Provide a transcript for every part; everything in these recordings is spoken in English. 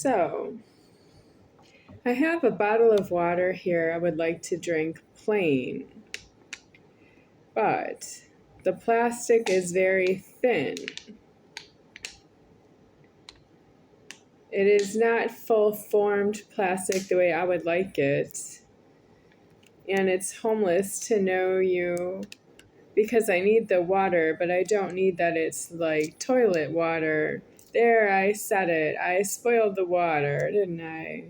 So, I have a bottle of water here I would like to drink plain, but the plastic is very thin. It is not full-formed plastic the way I would like it, and it's homeless to know you because I need the water, but I don't need that it's like toilet water. There, I said it. I spoiled the water, didn't I?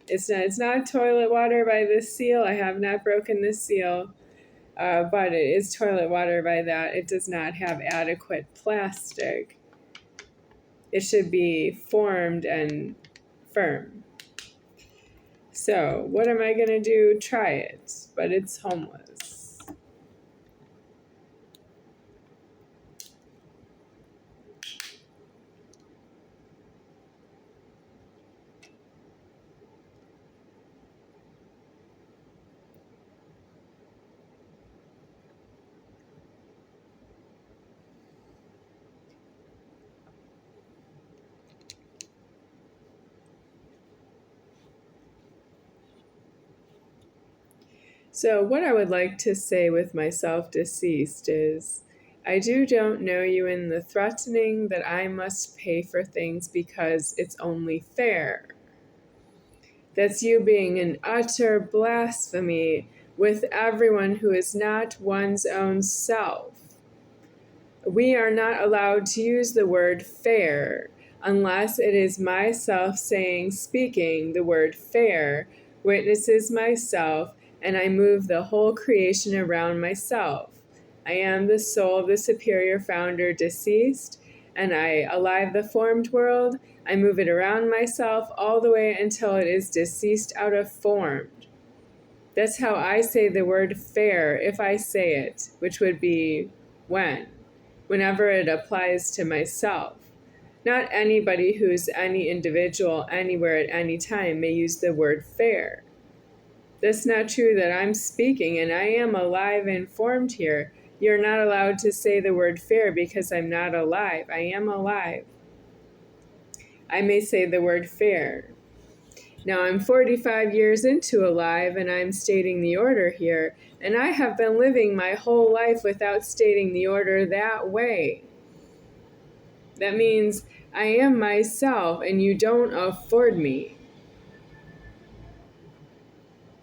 It's not toilet water by the seal. I have not broken the seal, but it is toilet water by that. It does not have adequate plastic. It should be formed and firm. So what am I going to do? Try it, but it's homeless. So what I would like to say with myself deceased is, I don't know you in the threatening that I must pay for things because it's only fair. That's you being an utter blasphemy with everyone who is not one's own self. We are not allowed to use the word fair unless it is myself speaking the word fair, witnesses myself, and I move the whole creation around myself. I am the soul of the superior founder deceased, and I alive the formed world. I move it around myself all the way until it is deceased out of formed. That's how I say the word fair if I say it, which would be whenever it applies to myself. Not anybody who's any individual anywhere at any time may use the word fair. That's not true that I'm speaking, and I am alive and formed here. You're not allowed to say the word fair because I'm not alive. I am alive. I may say the word fair. Now I'm 45 years into alive, and I'm stating the order here, and I have been living my whole life without stating the order that way. That means I am myself, and you don't afford me.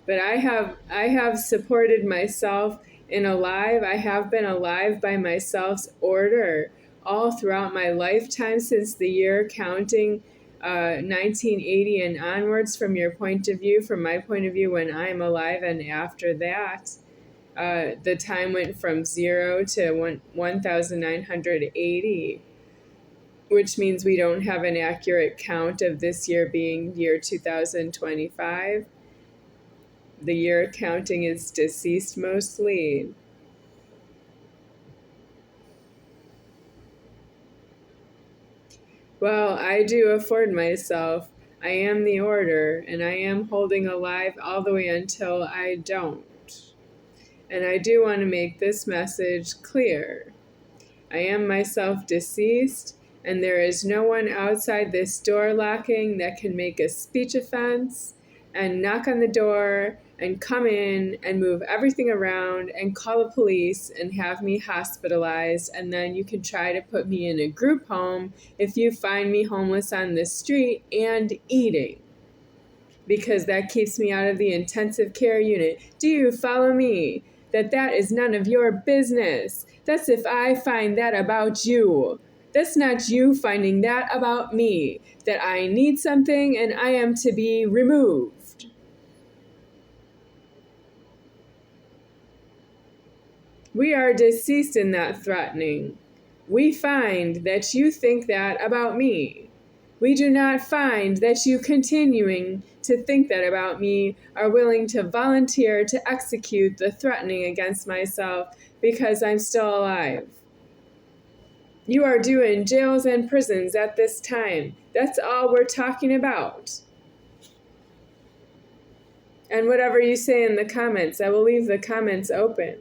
But I have supported myself in alive. I have been alive by myself's order all throughout my lifetime since the year counting 1980 and onwards from your point of view, from my point of view when I'm alive, and after that, the time went from 0 to 1980, which means we don't have an accurate count of this year being year 2025. The year counting is deceased mostly. Well, I do afford myself. I am the order, and I am holding alive all the way until I don't. And I do want to make this message clear. I am myself deceased, and there is no one outside this door locking that can make a speech offense and knock on the door and come in and move everything around and call the police and have me hospitalized, and then you can try to put me in a group home if you find me homeless on the street and eating, because that keeps me out of the intensive care unit. Do you follow me? That is none of your business. That's if I find that about you. That's not you finding that about me, that I need something and I am to be removed. We are deceased in that threatening. We find that you think that about me. We do not find that you continuing to think that about me are willing to volunteer to execute the threatening against myself because I'm still alive. You are doing jails and prisons at this time. That's all we're talking about. And whatever you say in the comments, I will leave the comments open.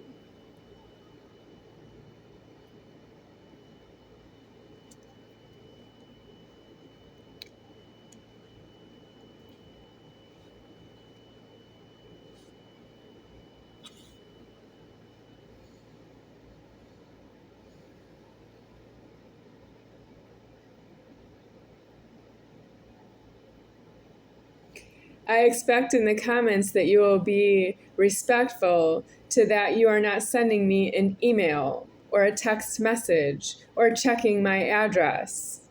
I expect in the comments that you will be respectful to that you are not sending me an email or a text message or checking my address.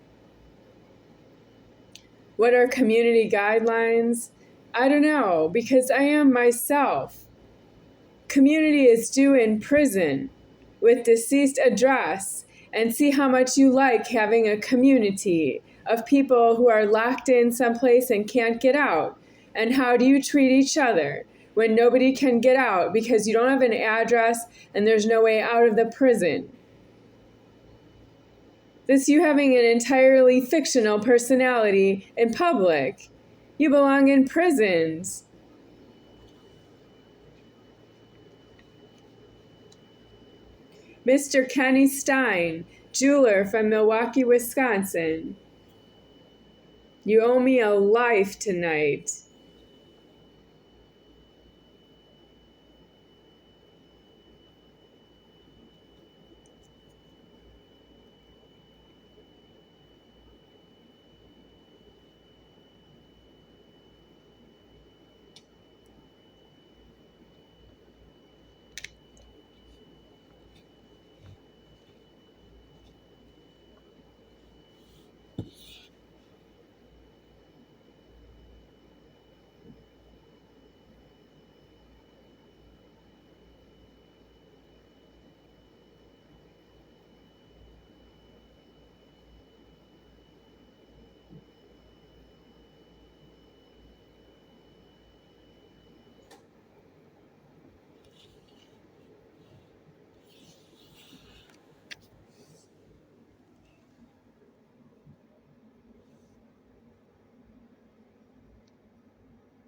What are community guidelines? I don't know, because I am myself. Community is due in prison with deceased address, and see how much you like having a community of people who are locked in someplace and can't get out. And how do you treat each other when nobody can get out because you don't have an address and there's no way out of the prison? This you having an entirely fictional personality in public. You belong in prisons. Mr. Kenny Stein, jeweler from Milwaukee, Wisconsin. You owe me a life tonight.